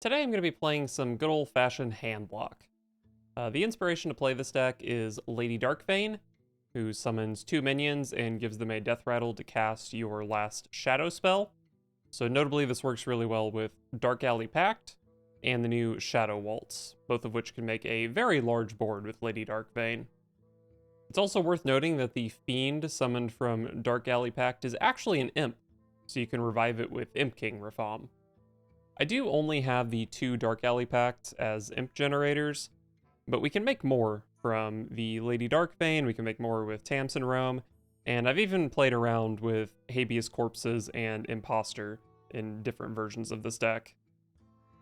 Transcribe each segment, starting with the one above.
Today I'm going to be playing some good old-fashioned Handlock. The inspiration to play this deck is Lady Darkbane, who summons 2 minions and gives them a death rattle to cast your last shadow spell. So notably this works really well with Dark Alley Pact and the new Shadow Waltz, both of which can make a very large board with Lady Darkbane. It's also worth noting that the Fiend summoned from Dark Alley Pact is actually an Imp, so you can revive it with Imp King Reform. I do only have the 2 Dark Alley Pacts as Imp generators, but we can make more from the Lady Darkbane, we can make more with Tamsin Rome, and I've even played around with Habeas Corpses and Imposter in different versions of this deck.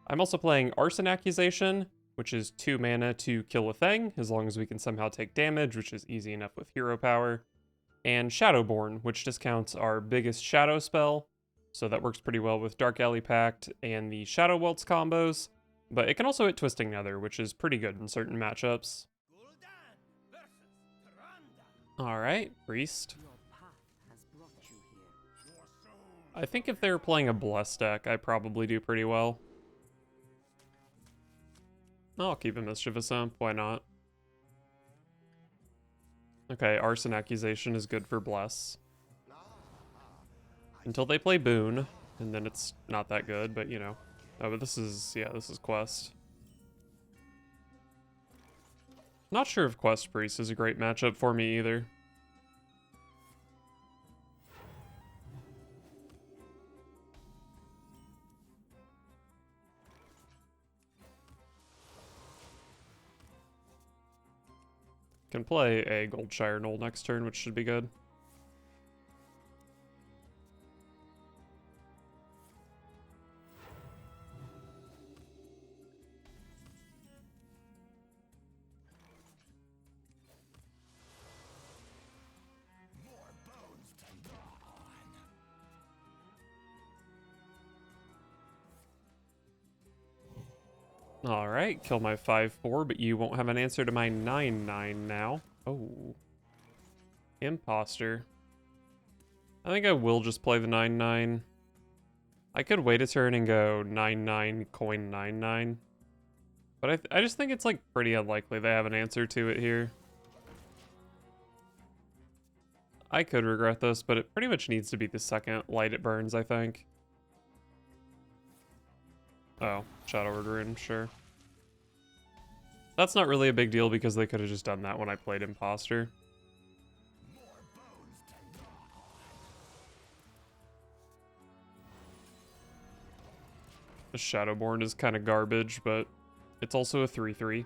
I'm also playing Arson Accusation, which is 2 mana to kill a thing, as long as we can somehow take damage, which is easy enough with hero power, and Shadowborn, which discounts our biggest shadow spell, so that works pretty well with Dark Alley Pact and the Shadow Waltz combos, but it can also hit Twisting Nether, which is pretty good in certain matchups. Alright, Priest. I think if they were playing a Bless deck, I probably do pretty well. I'll keep a Mischievous Imp, why not? Okay, Arson Accusation is good for Bless. Until they play Boon, and then it's not that good, but you know. Oh, but this is Quest. Not sure if Quest Priest is a great matchup for me either. Can play a Goldshire Knoll next turn, which should be good. Alright, kill my 5/4, but you won't have an answer to my 9/9 now. Oh. Imposter. I think I will just play the 9/9. I could wait a turn and go 9/9, coin 9/9. But I just think it's like pretty unlikely they have an answer to it here. I could regret this, but it pretty much needs to be the second light it burns, I think. Oh, Shadow Word Rune, sure. That's not really a big deal because they could have just done that when I played Imposter. The Shadowborn is kind of garbage, but it's also a 3/3.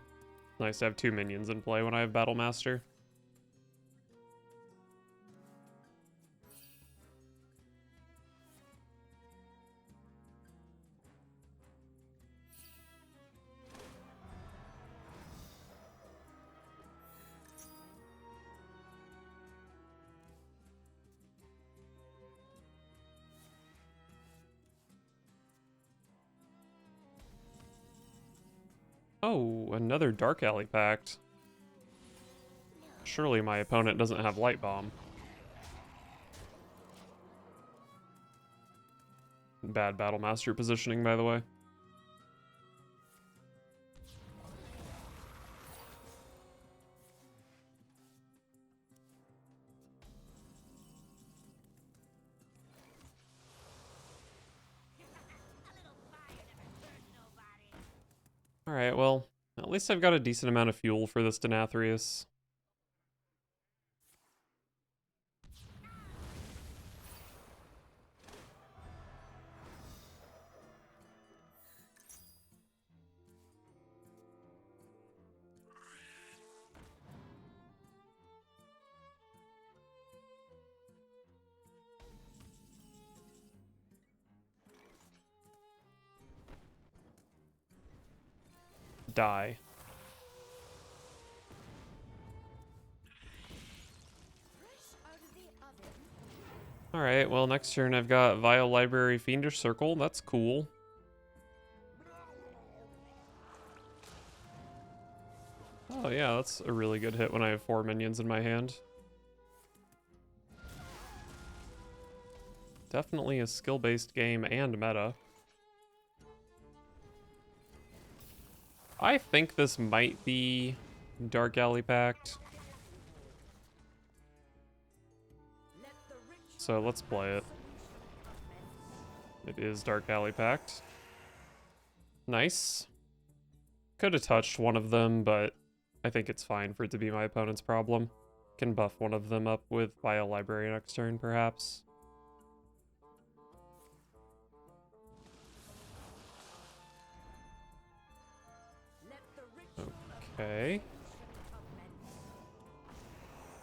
Nice to have 2 minions in play when I have Battlemaster. Oh, another Dark Alley Pact. Surely my opponent doesn't have Light Bomb. Bad Battlemaster positioning, by the way. Alright, well, at least I've got a decent amount of fuel for this Nathria's. Die. Alright, well, next turn I've got Vile Library Fiendish Circle. That's cool. Oh yeah, that's a really good hit when I have 4 minions in my hand. Definitely a skill-based game and meta. I think this might be Dark Alley Pact. So let's play it. It is Dark Alley Pact. Nice. Could have touched one of them, but I think it's fine for it to be my opponent's problem. Can buff one of them up with Bio Library next turn, perhaps. Okay.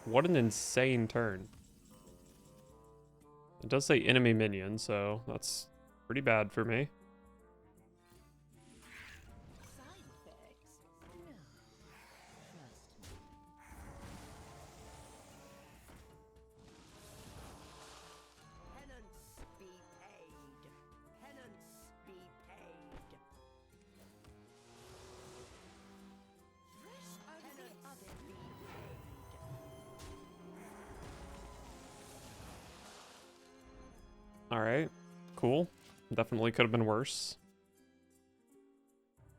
What an insane turn. It does say enemy minion, so that's pretty bad for me. Alright, cool. Definitely could have been worse.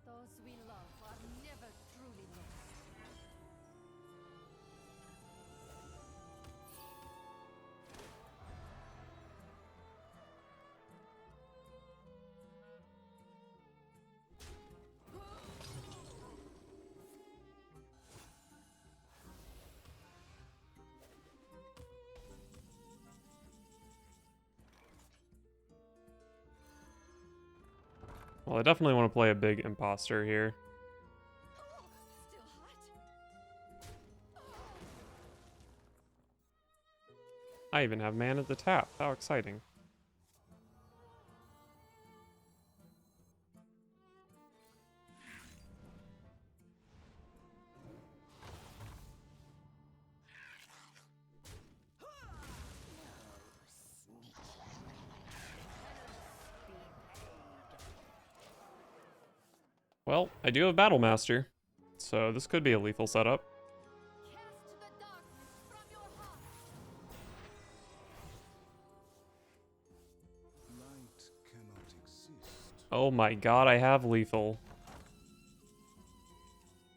Those we love are never truly lost. Well, I definitely want to play a big imposter here. Still hot? I even have man at the tap. How exciting. Well, I do have Battle Master, so this could be a lethal setup. Cast the darkness from your heart. Light cannot exist. Oh my god, I have lethal.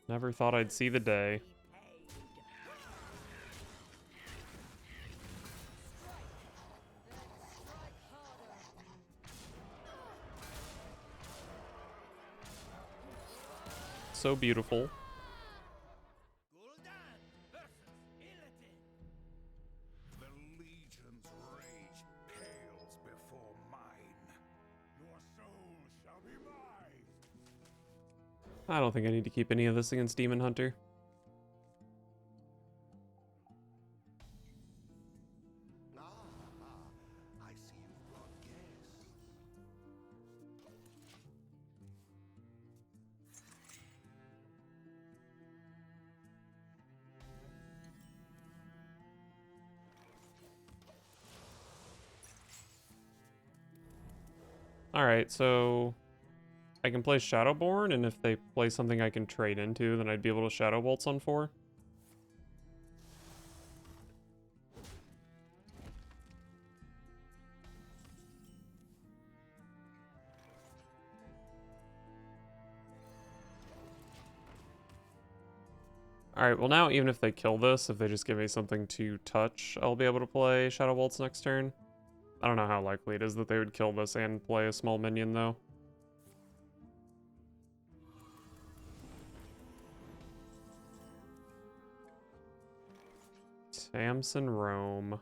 Never thought I'd see the day. So beautiful. The legion's rage pales before mine. Your soul shall be mine. I don't think I need to keep any of this against Demon Hunter. I see you've brought guests. Alright, so I can play Shadowborn, and if they play something I can trade into, then I'd be able to Shadow Bolts on 4. Alright, well now even if they kill this, if they just give me something to touch, I'll be able to play Shadow Bolts next turn. I don't know how likely it is that they would kill this and play a small minion, though. Tamsin Rome.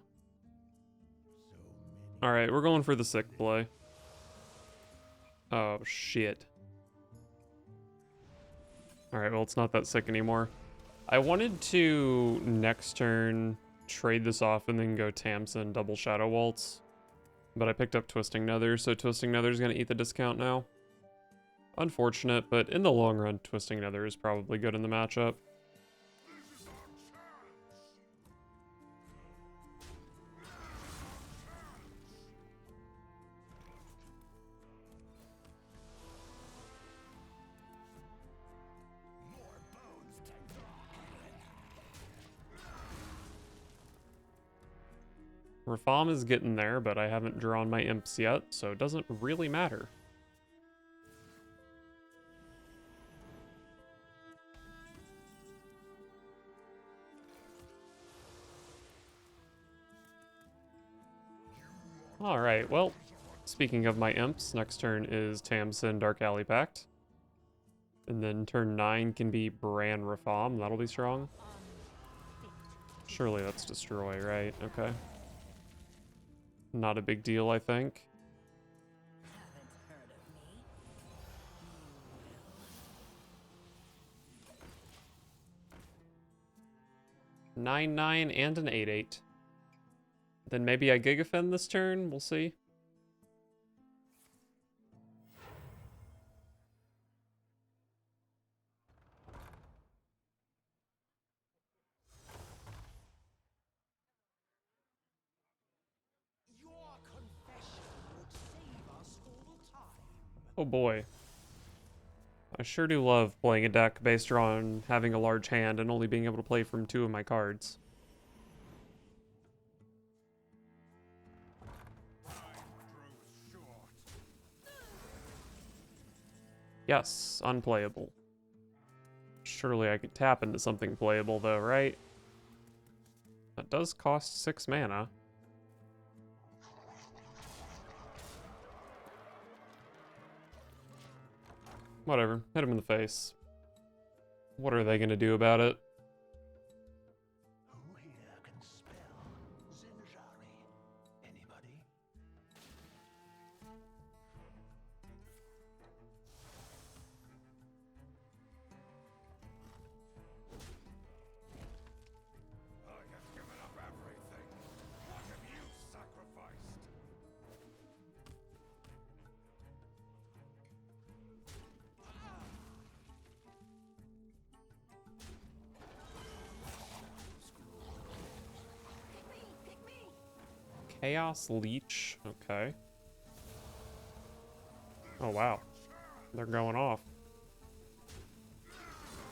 Alright, we're going for the sick play. Oh, shit. Alright, well, it's not that sick anymore. I wanted to, next turn, trade this off and then go Tamsin, double Shadow Waltz. But I picked up Twisting Nether, so Twisting Nether's gonna eat the discount now. Unfortunate, but in the long run, Twisting Nether is probably good in the matchup. Rafam is getting there, but I haven't drawn my Imps yet, so it doesn't really matter. Alright, well, speaking of my imps, next turn is Tamsin Dark Alley Pact. And then turn 9 can be Bran Rafam, that'll be strong. Surely that's destroy, right? Okay. Not a big deal, I think. Haven't heard of me. 9/9 and an 8/8. Then maybe I Gigafin this turn, we'll see. Your confession would save us all time. Oh boy. I sure do love playing a deck based on having a large hand and only being able to play from 2 of my cards. Time grows short. Yes, unplayable. Surely I could tap into something playable though, right? That does cost 6 mana. Whatever, hit him in the face. What are they gonna do about it? Who here can spell Zinjari? Anybody? I have given up everything. What have you sacrificed? Pick me! Chaos Leech, okay. Oh wow, they're going off.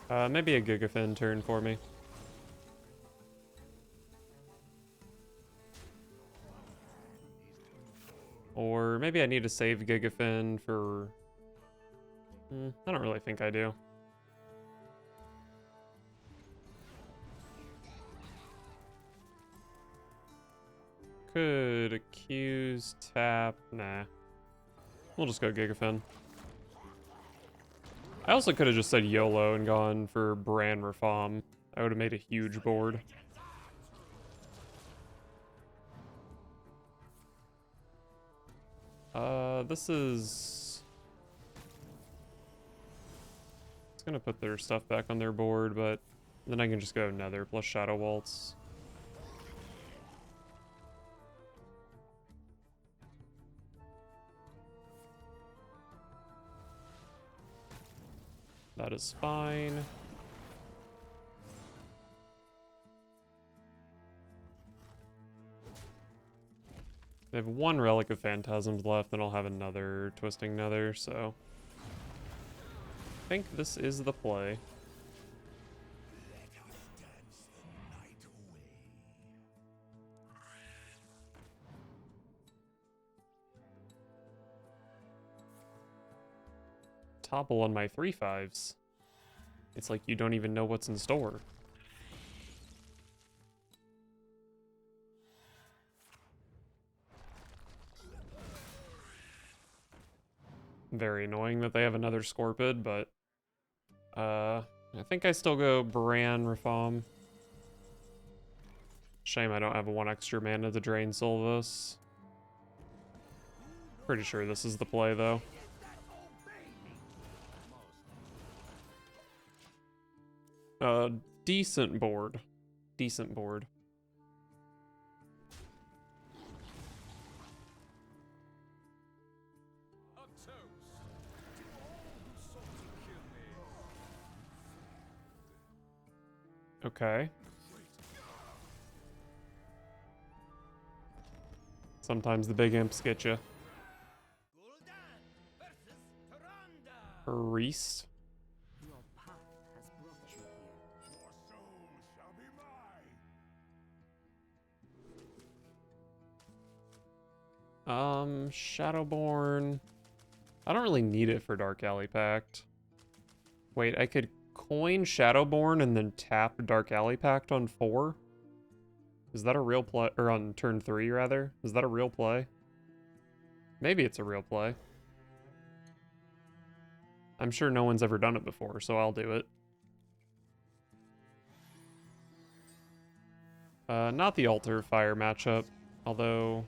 Maybe a Gigafin turn for me. Or maybe I need to save Gigafin for... I don't really think I do. Could accuse tap. Nah. We'll just go Gigafin. I also could have just said YOLO and gone for Bran Rafam. I would have made a huge board. This is... It's gonna put their stuff back on their board, but then I can just go Nether plus Shadow Waltz. That is fine. They have 1 Relic of Phantasms left, then I'll have another Twisting Nether, so... I think this is the play. Let us dance the night away. Topple on my 3/5s. It's like you don't even know what's in store. Very annoying that they have another Scorpid, but I think I still go Bran Rafam. Shame I don't have 1 extra mana to drain soul this. Pretty sure this is the play though. Decent board. Decent board. A toast to all who sought to kill me. Okay. Sometimes the big imps get you. Gul'dan versus Tyrande. Priest. Your path has brought you here. Your soul shall be mine. Shadowborn. I don't really need it for Dark Alley Pact. Wait, I could coin Shadowborn and then tap Dark Alley Pact on 4? Is that a real play? Or on turn 3, rather? Is that a real play? Maybe it's a real play. I'm sure no one's ever done it before, so I'll do it. Not the Altar of Fire matchup, although...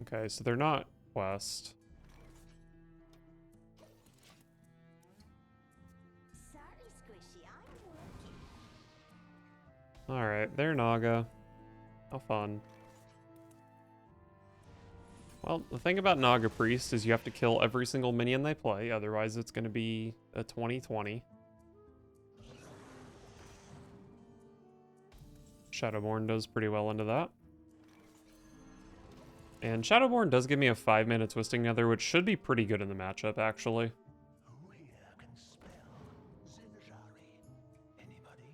Okay, so they're not West. Sorry, Squishy, I'm working. Alright, they're Naga. How fun. Well, the thing about Naga Priest is you have to kill every single minion they play, otherwise it's going to be a 20-20. Shadowborn does pretty well into that. And Shadowborn does give me a 5-mana Twisting Nether, which should be pretty good in the matchup, actually. Who here can spell Zinjari? Anybody?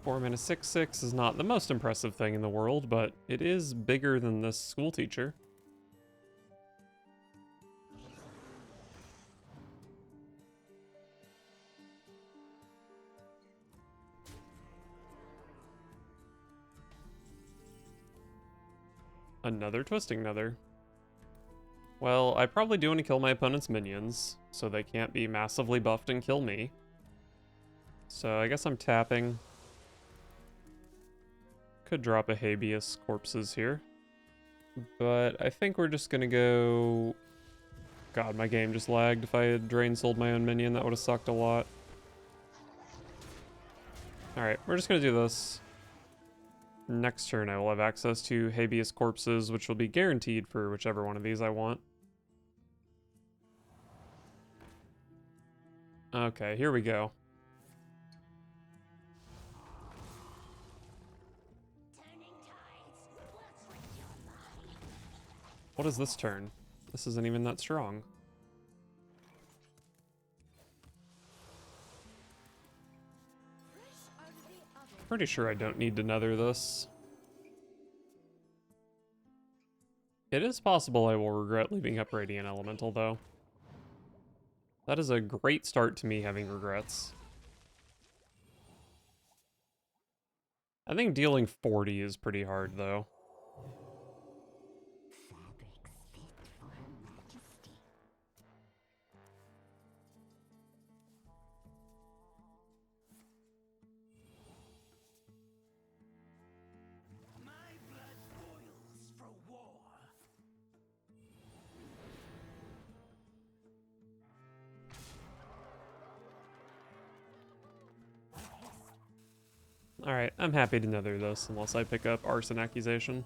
Four mana 6/6 is not the most impressive thing in the world, but it is bigger than this school teacher. Another Twisting Nether. Well, I probably do want to kill my opponent's minions, so they can't be massively buffed and kill me. So I guess I'm tapping. Could drop a Habeas Corpses here. But I think we're just gonna go... God, my game just lagged. If I had Drain Souled my own minion, that would have sucked a lot. Alright, we're just gonna do this. Next turn I will have access to Habeas Corpses, which will be guaranteed for whichever one of these I want. Okay, here we go. What is this turn? This isn't even that strong. Pretty sure I don't need to nether this. It is possible I will regret leaving up Radiant Elemental, though. That is a great start to me having regrets. I think dealing 40 is pretty hard, though. Fabrics fit for Her Majesty. My blood boils for war. Alright, I'm happy to nether this, unless I pick up Arson Accusation.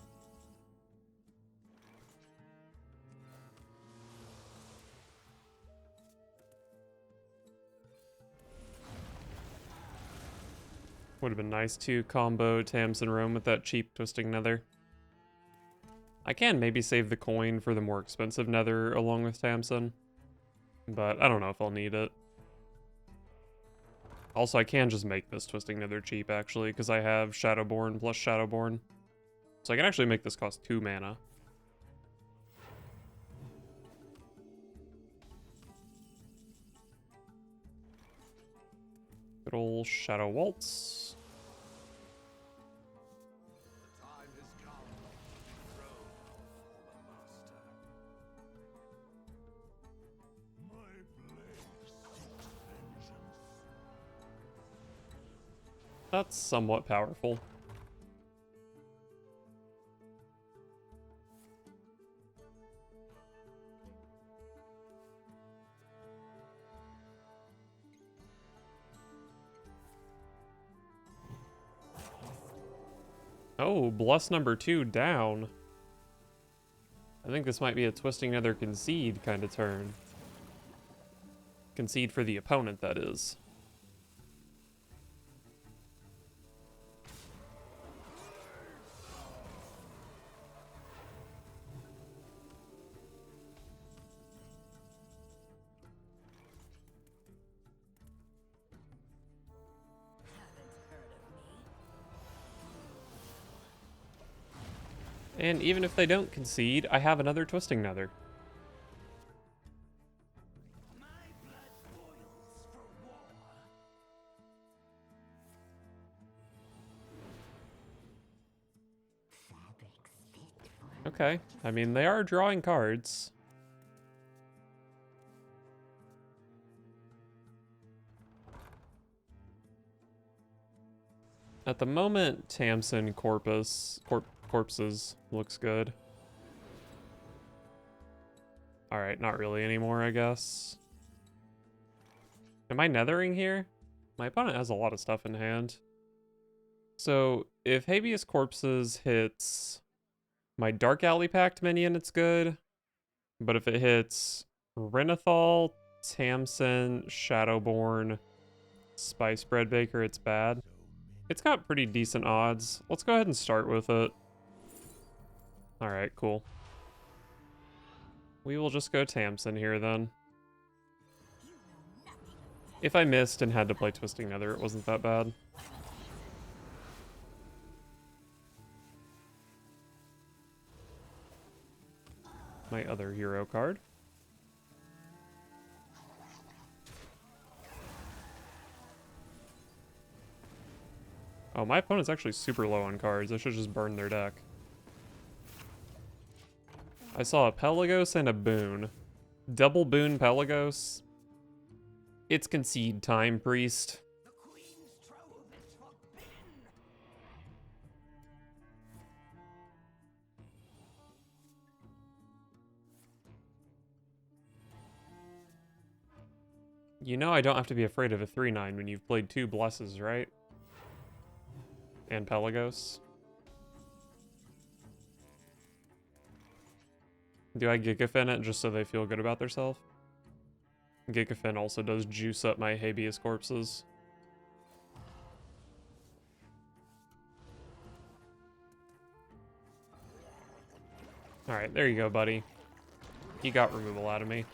Would have been nice to combo Tamsin Rome with that cheap Twisting Nether. I can maybe save the coin for the more expensive Nether along with Tamsin, but I don't know if I'll need it. Also, I can just make this Twisting Nether cheap, actually, because I have Shadowborn plus Shadowborn. So I can actually make this cost 2 mana. Good ol' Shadow Waltz. The time has come. Throne of the master. My blade seeks vengeance. That's somewhat powerful. Oh, Bless number 2 down. I think this might be a Twisting Nether concede kind of turn. Concede for the opponent, that is. And even if they don't concede, I have another Twisting Nether. My blood boils Okay, I mean, they are drawing cards. At the moment, Tamsin Corpses looks good. Alright, not really anymore, I guess. Am I nethering here? My opponent has a lot of stuff in hand. So, if Habeas Corpses hits my Dark Alley Pact minion, it's good. But if it hits Renathal, Tamsin, Shadowborn, Spice Bread Baker, it's bad. It's got pretty decent odds. Let's go ahead and start with it. Alright, cool. We will just go Tamsin here then. If I missed and had to play Twisting Nether, it wasn't that bad. My other hero card. Oh, my opponent's actually super low on cards. I should just burn their deck. I saw a Pelagos and a Boon. Double Boon Pelagos. It's concede time, Priest. You know I don't have to be afraid of a 3/9 when you've played 2 Blesses, right? And Pelagos. Do I Gigafin it just so they feel good about themselves? Gigafin also does juice up my Habeas Corpses. Alright, there you go, buddy. He got removal out of me.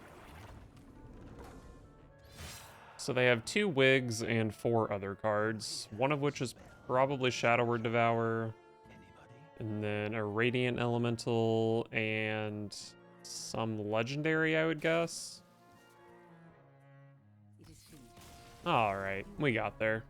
So they have 2 Wigs and 4 other cards, one of which is probably Shadow Word Devour, and then a Radiant Elemental, and some Legendary, I would guess. Alright, we got there.